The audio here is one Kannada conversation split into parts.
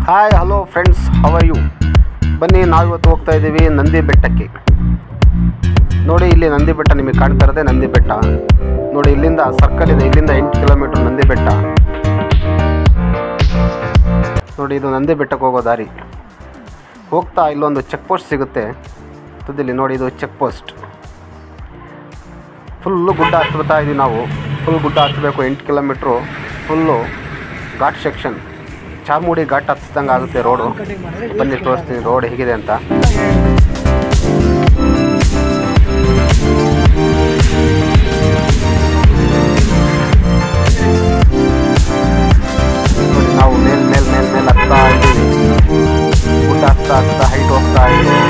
Hi hello friends, how are you? ಬನ್ನಿ, ನಾವಿವತ್ತು ಹೋಗ್ತಾ ಇದ್ದೀವಿ ನಂದಿ ಬೆಟ್ಟಕ್ಕೆ. ನೋಡಿ, ಇಲ್ಲಿ ನಂದಿ ಬೆಟ್ಟ ನಿಮಗೆ ಕಾಣ್ತಾ ಇರೋದೇ ನಂದಿ ಬೆಟ್ಟ. ನೋಡಿ, ಇಲ್ಲಿಂದ ಸರ್ಕಲ್ ಇದೆ, ಇಲ್ಲಿಂದ 8 ಕಿಲೋಮೀಟರ್ ನಂದಿ ಬೆಟ್ಟ. ನೋಡಿ, ಇದು ನಂದಿ ಬೆಟ್ಟಕ್ಕೆ ಹೋಗೋ ದಾರಿ. ಹೋಗ್ತಾ ಇಲ್ಲೊಂದು ಚೆಕ್ ಪೋಸ್ಟ್ ಸಿಗುತ್ತೆ ತುದಿಲಿ. ನೋಡಿ, ಇದು ಚೆಕ್ ಪೋಸ್ಟ್. ಫುಲ್ಲು ಗುಡ್ಡ ಹತ್ತಾ ಇದ್ದೀವಿ ನಾವು. ಫುಲ್ ಗುಡ್ಡ ಹತ್ತಬೇಕು, 8 kilometre full ghat section. Chamundi ghat ಹತ್ತಿದಂಗೆ ಆಗುತ್ತೆ ರೋಡು. ಬನ್ನಿ ತೋರಿಸ್ತೀನಿ ರೋಡ್ ಹೇಗಿದೆ ಅಂತ. ನೋಡಿ, ನಾವು ಮೇಲ್ ಹತ್ತಾ ಇದ್ದೀವಿ. ಗುಡ್ಡ ಹತ್ತಾ ಹೈಟ್ ಹೋಗ್ತಾ ಇದ್ದೀವಿ.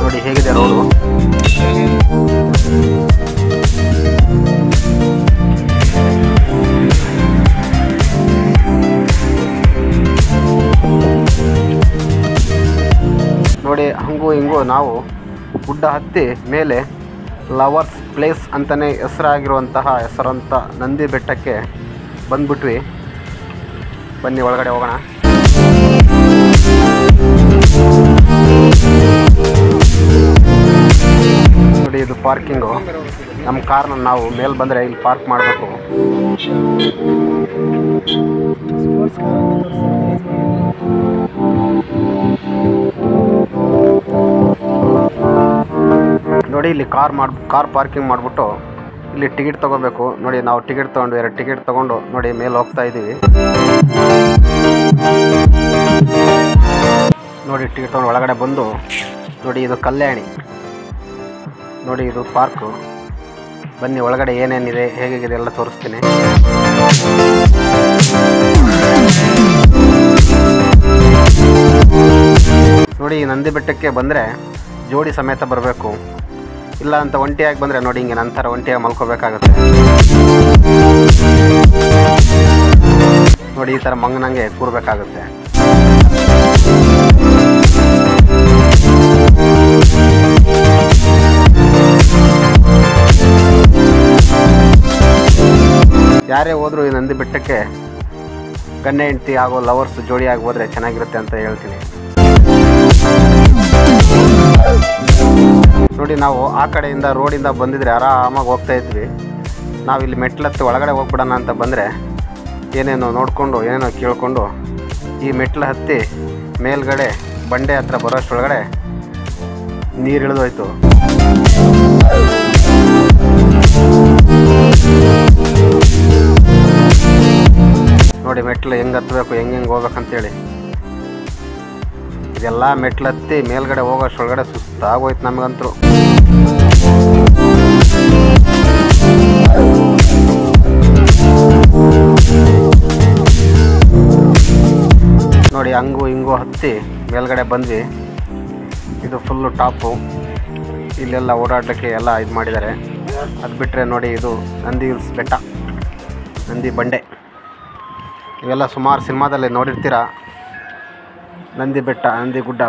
ನೋಡಿ ಹೇಗಿದೆ ರೋಡು. ನೋಡಿ, ಹಂಗೂ ಹಿಂಗೂ ನಾವು ಗುಡ್ಡ ಹತ್ತಿ ಮೇಲೆ ಲವರ್ಸ್ ಪ್ಲೇಸ್ ಅಂತಲೇ ಹೆಸರಂತ ನಂದಿ ಬೆಟ್ಟಕ್ಕೆ ಬಂದ್ಬಿಟ್ವಿ. ಬನ್ನಿ ಒಳಗಡೆ ಹೋಗೋಣ. ನೋಡಿ, ಇದು ಪಾರ್ಕಿಂಗು. ನಮ್ಮ ಕಾರ್ನ ನಾವು ಮೇಲೆ ಬಂದರೆ ಇಲ್ಲಿ ಪಾರ್ಕ್ ಮಾಡಬೇಕು. ನೋಡಿ, ಇಲ್ಲಿ ಕಾರ್ ಪಾರ್ಕಿಂಗ್ ಮಾಡಿಬಿಟ್ಟು ಇಲ್ಲಿ ಟಿಕೆಟ್ ತೊಗೋಬೇಕು. ನೋಡಿ, ನಾವು ಟಿಕೆಟ್ ತೊಗೊಂಡು 2 ಟಿಕೆಟ್ ತೊಗೊಂಡು ನೋಡಿ ಮೇಲೆ ಹೋಗ್ತಾ ಇದ್ದೀವಿ. ನೋಡಿ, ಟಿಕೆಟ್ ತೊಗೊಂಡು ಒಳಗಡೆ ಬಂದು ನೋಡಿ, ಇದು ಕಲ್ಯಾಣಿ. ನೋಡಿ, ಇದು ಪಾರ್ಕು. ಬನ್ನಿ ಒಳಗಡೆ ಏನೇನಿದೆ ಹೇಗಿದೆ ಎಲ್ಲ ತೋರಿಸ್ತೀನಿ. ನೋಡಿ, ಈ ನಂದಿ ಬೆಟ್ಟಕ್ಕೆ ಬಂದರೆ ಜೋಡಿ ಸಮೇತ ಬರಬೇಕು. ಇಲ್ಲ ಅಂತ ಒಂಟಿಯಾಗಿ ಬಂದರೆ ನೋಡಿ ಹಿಂಗೆ ನಂತರ ಒಂಟಿಯಾಗಿ ಮಲ್ಕೋಬೇಕಾಗುತ್ತೆ. ನೋಡಿ, ಈ ಥರ ಮಂಗನಂಗೆ ಕೂರಬೇಕಾಗುತ್ತೆ. ಯಾರೇ ಹೋದರೂ ಈ ನಂದಿ ಬೆಟ್ಟಕ್ಕೆ ಗಂಡ ಹೆಂಡತಿ ಹಾಗೂ ಲವರ್ಸ್ ಜೋಡಿಯಾಗಿ ಹೋದರೆ ಚೆನ್ನಾಗಿರುತ್ತೆ ಅಂತ ಹೇಳ್ತೀನಿ. ನೋಡಿ, ನಾವು ಆ ಕಡೆಯಿಂದ ರೋಡಿಂದ ಬಂದಿದ್ರೆ ಆರಾಮಾಗಿ ಹೋಗ್ತಾ ಇದ್ವಿ. ನಾವು ಇಲ್ಲಿ ಮೆಟ್ಲತ್ತಿ ಒಳಗಡೆ ಹೋಗ್ಬಿಡೋಣ ಅಂತ ಬಂದರೆ ಏನೇನೋ ನೋಡಿಕೊಂಡು ಏನೇನೋ ಕೇಳಿಕೊಂಡು ಈ ಮೆಟ್ಲು ಹತ್ತಿ ಮೇಲ್ಗಡೆ ಬಂಡೆ ಹತ್ರ ಬರೋಷ್ಟೊಳಗಡೆ ನೀರು ಇಳಿದೋಯ್ತು. ನೋಡಿ, ಮೆಟ್ಲು ಹೆಂಗೆ ಹತ್ತಬೇಕು, ಹೆಂಗೆ ಹೋಗ್ಬೇಕಂತೇಳಿ ಇದೆಲ್ಲ ಮೆಟ್ಲತ್ತಿ ಮೇಲ್ಗಡೆ ಹೋಗೋಷ್ಟೊಳಗಡೆ ಸುಸ್ತಾಗೋಯ್ತು ನಮಗಂತೂ. ನೋಡಿ, ಹಂಗೂ ಹಿಂಗೂ ಹತ್ತಿ ಮೇಲ್ಗಡೆ ಬಂದ್ವಿ. ಇದು ಫುಲ್ಲು ಟಾಪು. ಇಲ್ಲೆಲ್ಲ ಓಡಾಡಲಿಕ್ಕೆ ಎಲ್ಲ ಇದು ಮಾಡಿದ್ದಾರೆ. ಅದು ಬಿಟ್ಟರೆ ನೋಡಿ, ಇದು ನಂದಿ ಹಿಲ್ಸ್ ಬೆಟ್ಟ, ನಂದಿ ಬಂಡೆ. ಇವೆಲ್ಲ ಸುಮಾರು ಸಿನಿಮಾದಲ್ಲಿ ನೋಡಿರ್ತೀರ. ನಂದಿ ಬೆಟ್ಟ, ನಂದಿ ಗುಡ್ಡ,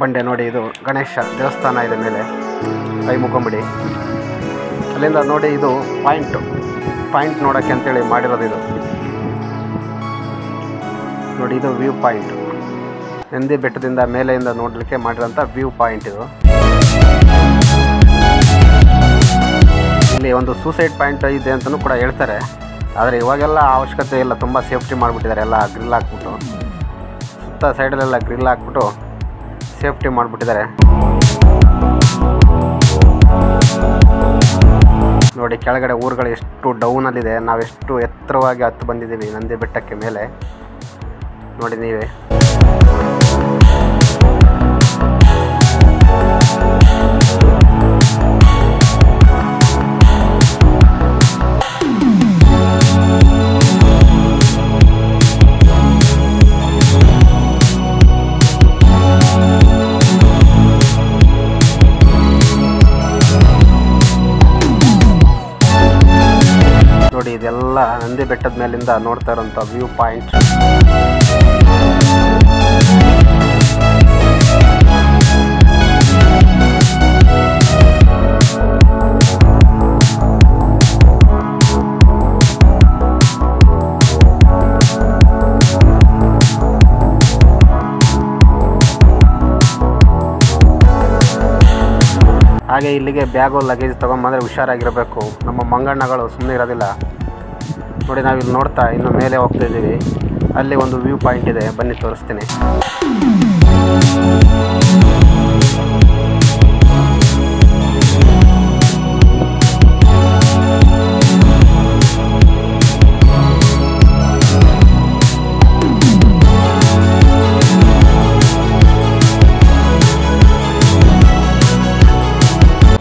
ಬಂಡೆ. ನೋಡಿ, ಇದು ಗಣೇಶ ದೇವಸ್ಥಾನ ಇದೆ ಮೇಲೆ, ಕೈ ಮುಖಂಬಿಡಿ. ಅಲ್ಲಿಂದ ನೋಡಿ, ಇದು ಪಾಯಿಂಟ್ ನೋಡೋಕ್ಕೆ ಅಂತೇಳಿ ಮಾಡಿರೋದು ಇದು. ನೋಡಿ, ಇದು ವ್ಯೂ ಪಾಯಿಂಟ್. ನಂದಿ ಬೆಟ್ಟದಿಂದ ಮೇಲೆಯಿಂದ ನೋಡಲಿಕ್ಕೆ ಮಾಡಿರೋಂಥ ವ್ಯೂ ಪಾಯಿಂಟ್ ಇದು. ಇಲ್ಲಿ ಒಂದು ಸೂಸೈಡ್ ಪಾಯಿಂಟ್ ಇದೆ ಅಂತಲೂ ಕೂಡ ಹೇಳ್ತಾರೆ. ಆದರೆ ಇವಾಗೆಲ್ಲ ಅವಶ್ಯಕತೆ ಇಲ್ಲ, ತುಂಬ ಸೇಫ್ಟಿ ಮಾಡಿಬಿಟ್ಟಿದ್ದಾರೆ. ಎಲ್ಲ ಗ್ರಿಲ್ ಹಾಕ್ಬಿಟ್ಟು, ಸುತ್ತ ಸೈಡಲ್ಲೆಲ್ಲ ಗ್ರಿಲ್ ಹಾಕ್ಬಿಟ್ಟು ಸೇಫ್ಟಿ ಮಾಡಿಬಿಟ್ಟಿದ್ದಾರೆ. ನೋಡಿ, ಕೆಳಗಡೆ ಊರುಗಳು ಎಷ್ಟು ಡೌನಲ್ಲಿದೆ, ನಾವೆಷ್ಟು ಎತ್ತರವಾಗಿ ಹತ್ತು ಬಂದಿದ್ದೀವಿ ನಂದಿ ಬೆಟ್ಟಕ್ಕೆ ಮೇಲೆ. ನೋಡಿ ನೀವೇ. ನೋಡಿ, ಇದೆಲ್ಲ ನಂದಿ ಬೆಟ್ಟದ ಮೇಲಿಂದ ನೋಡ್ತಾ ಇರೋಂಥ ವ್ಯೂ ಪಾಯಿಂಟ್. ಹಾಗೆ ಇಲ್ಲಿಗೆ ಬ್ಯಾಗು ಲಗೇಜ್ ತೊಗೊಂಬಂದರೆ ಹುಷಾರಾಗಿರಬೇಕು. ನಮ್ಮ ಮಂಗಣ್ಣಗಳು ಸುಮ್ಮನೆ ಇರೋದಿಲ್ಲ. ನೋಡಿ ನಾವಿಲ್ಲಿ ನೋಡ್ತಾ ಇನ್ನು ಮೇಲೆ ಹೋಗ್ತಾ ಇದ್ದೀವಿ. ಅಲ್ಲಿ ಒಂದು ವ್ಯೂ ಪಾಯಿಂಟ್ ಇದೆ, ಬನ್ನಿ ತೋರಿಸ್ತೀನಿ.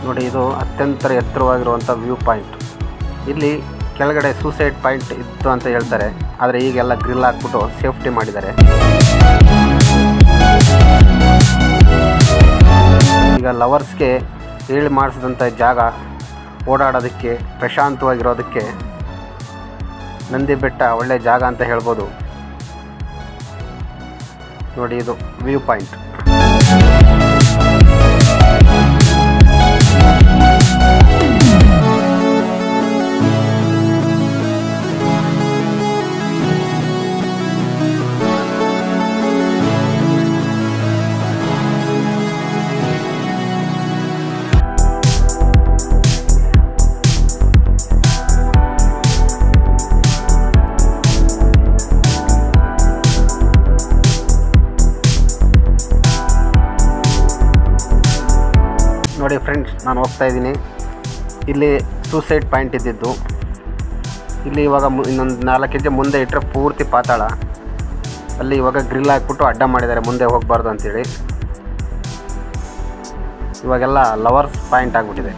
ನೋಡಿ ಇದು ಅತ್ಯಂತ ಎತ್ತರವಾಗಿರುವಂಥ ವ್ಯೂ ಪಾಯಿಂಟ್. ಇಲ್ಲಿ ಕೆಳಗಡೆ ಸೂಸೈಡ್ ಪಾಯಿಂಟ್ ಇತ್ತು ಅಂತ ಹೇಳ್ತಾರೆ, ಆದರೆ ಈಗೆಲ್ಲ ಗ್ರಿಲ್ ಹಾಕ್ಬಿಟ್ಟು ಸೇಫ್ಟಿ ಮಾಡಿದ್ದಾರೆ. ಈಗ ಲವರ್ಸ್ಗೆ ಹೇಳಿ ಮಾಡಿಸಿದಂಥ ಜಾಗ, ಓಡಾಡೋದಕ್ಕೆ ಪ್ರಶಾಂತವಾಗಿರೋದಕ್ಕೆ ನಂದಿ ಬೆಟ್ಟ ಒಳ್ಳೆಯ ಜಾಗ ಅಂತ ಹೇಳ್ಬೋದು. ನೋಡಿ ಇದು ವ್ಯೂ ಪಾಯಿಂಟ್. ನೋಡಿ ಫ್ರೆಂಡ್ಸ್, ನಾನು ಹೋಗ್ತಾ ಇದ್ದೀನಿ. ಇಲ್ಲಿ ಸೂಸೈಡ್ ಪಾಯಿಂಟ್ ಇದ್ದಿದ್ದು. ಇಲ್ಲಿ ಇವಾಗ ಇನ್ನೊಂದು 4 ಹೆಜ್ಜೆ ಮುಂದೆ ಇಟ್ಟರೆ ಪೂರ್ತಿ ಪಾತಾಳ. ಅಲ್ಲಿ ಇವಾಗ ಗ್ರಿಲ್ ಹಾಕ್ಬಿಟ್ಟು ಅಡ್ಡ ಮಾಡಿದ್ದಾರೆ, ಮುಂದೆ ಹೋಗಬಾರ್ದು ಅಂತೇಳಿ. ಇವಾಗೆಲ್ಲ ಲವರ್ಸ್ ಪಾಯಿಂಟ್ ಆಗಿಬಿಟ್ಟಿದೆ.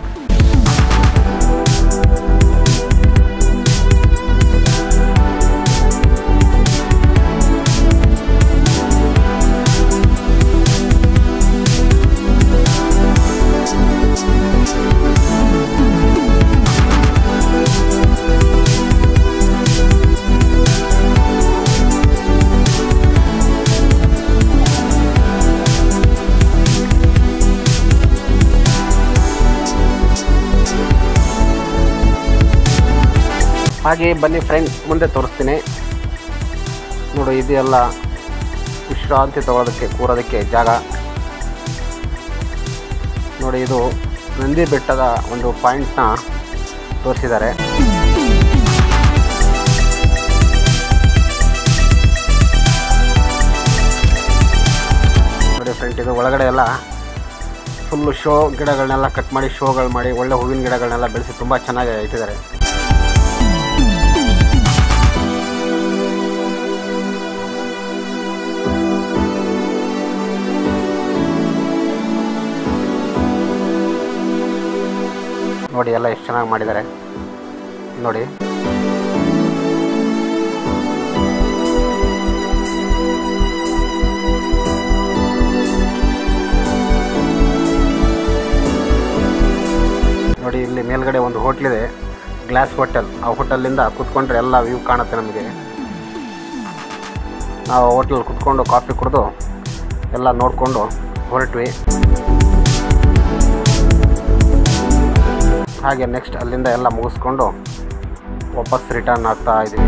ಹಾಗೆ ಬನ್ನಿ ಫ್ರೆಂಡ್ಸ್, ಮುಂದೆ ತೋರಿಸ್ತೀನಿ. ನೋಡಿ ಇದೆಲ್ಲ ವಿಶ್ರಾಂತಿ ತಗೊಳ್ಳೋದಕ್ಕೆ, ಕೂರೋದಕ್ಕೆ ಜಾಗ. ನೋಡಿ ಇದು ನಂದಿ ಬೆಟ್ಟದ ಒಂದು ಪಾಯಿಂಟ್ನ ತೋರಿಸಿದ್ದಾರೆ. ನೋಡಿ ಫ್ರೆಂಡ್, ಇದು ಒಳಗಡೆ ಎಲ್ಲ ಫುಲ್ಲು ಶೋ ಗಿಡಗಳನ್ನೆಲ್ಲ ಕಟ್ ಮಾಡಿ, ಶೋಗಳು ಮಾಡಿ, ಒಳ್ಳೆ ಹೂವಿನ ಗಿಡಗಳನ್ನೆಲ್ಲ ಬೆಳೆಸಿ ತುಂಬ ಚೆನ್ನಾಗಿ ಇಟ್ಟಿದ್ದಾರೆ. ನೋಡಿ ಎಲ್ಲ ಎಷ್ಟು ಚೆನ್ನಾಗಿ ಮಾಡಿದ್ದಾರೆ ನೋಡಿ. ನೋಡಿ ಇಲ್ಲಿ ಮೇಲ್ಗಡೆ ಒಂದು ಹೋಟ್ಲಿದೆ, ಗ್ಲಾಸ್ ಹೋಟೆಲ್. ಆ ಹೋಟೆಲಿಂದ ಕುತ್ಕೊಂಡ್ರೆ ಎಲ್ಲ ವ್ಯೂ ಕಾಣುತ್ತೆ ನಮಗೆ. ನಾವು ಹೋಟ್ಲಲ್ಲಿ ಕುತ್ಕೊಂಡು ಕಾಫಿ ಕುಡಿದು ಎಲ್ಲ ನೋಡಿಕೊಂಡು ಹೊರಟ್ವಿ. ಹಾಗೆ ನೆಕ್ಸ್ಟ್ ಅಲ್ಲಿಂದ ಎಲ್ಲ ಮುಗಿಸ್ಕೊಂಡು ವಾಪಸ್ ರಿಟರ್ನ್ ಆಗ್ತಾ ಇದ್ದೀವಿ.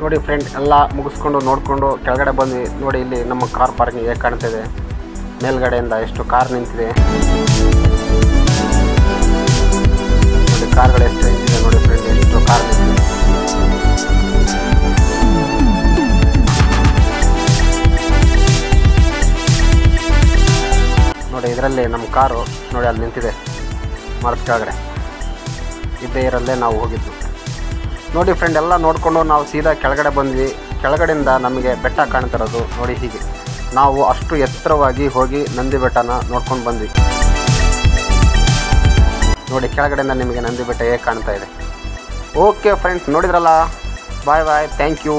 ನೋಡಿ ಫ್ರೆಂಡ್, ಎಲ್ಲ ಮುಗಿಸ್ಕೊಂಡು ನೋಡಿಕೊಂಡು ಕೆಳಗಡೆ ಬಂದ್ವಿ. ನೋಡಿ ಇಲ್ಲಿ ನಮ್ಮ ಕಾರ್ ಪಾರ್ಕಿಂಗ್ ಹೇಗೆ ಕಾಣ್ತಿದೆ, ಮೇಲ್ಗಡೆಯಿಂದ ಎಷ್ಟು ಕಾರ್ ನಿಂತಿದೆ. ನೋಡಿ ಕಾರ್ಗಳು ಎಷ್ಟು ನಿಂತಿದೆ ನೋಡಿ ಫ್ರೆಂಡ್, ಎಷ್ಟು ಕಾರ್ ನಿಂತಿದೆ. ನೋಡಿ ಇದರಲ್ಲಿ ನಮ್ಮ ಕಾರು ನೋಡಿ ಅಲ್ಲಿ ನಿಂತಿದೆ ಮರದ ಕೆಳಗಡೆ. ಇದ್ದೇ ಇರಲ್ಲೇ ನಾವು ಹೋಗಿದ್ದು. ನೋಡಿ ಫ್ರೆಂಡ್, ಎಲ್ಲ ನೋಡಿಕೊಂಡು ನಾವು ಸೀದಾ ಕೆಳಗಡೆ ಬಂದ್ವಿ. ಕೆಳಗಡೆಯಿಂದ ನಮಗೆ ಬೆಟ್ಟ ಕಾಣ್ತಿರೋದು ನೋಡಿ ಹೀಗೆ. ನಾವು ಅಷ್ಟು ಎತ್ತರವಾಗಿ ಹೋಗಿ ನಂದಿ ಬೆಟ್ಟನ ನೋಡ್ಕೊಂಡು ಬಂದ್ವಿ. ನೋಡಿ ಕೆಳಗಡೆಯಿಂದ ನಿಮಗೆ ನಂದಿ ಬೆಟ್ಟ ಹೇಗೆ ಕಾಣ್ತಾ ಇದೆ. ಓಕೆ ಫ್ರೆಂಡ್ಸ್, ನೋಡಿದ್ರಲ್ಲ, ಬಾಯ್ ಬಾಯ್, ಥ್ಯಾಂಕ್ ಯು.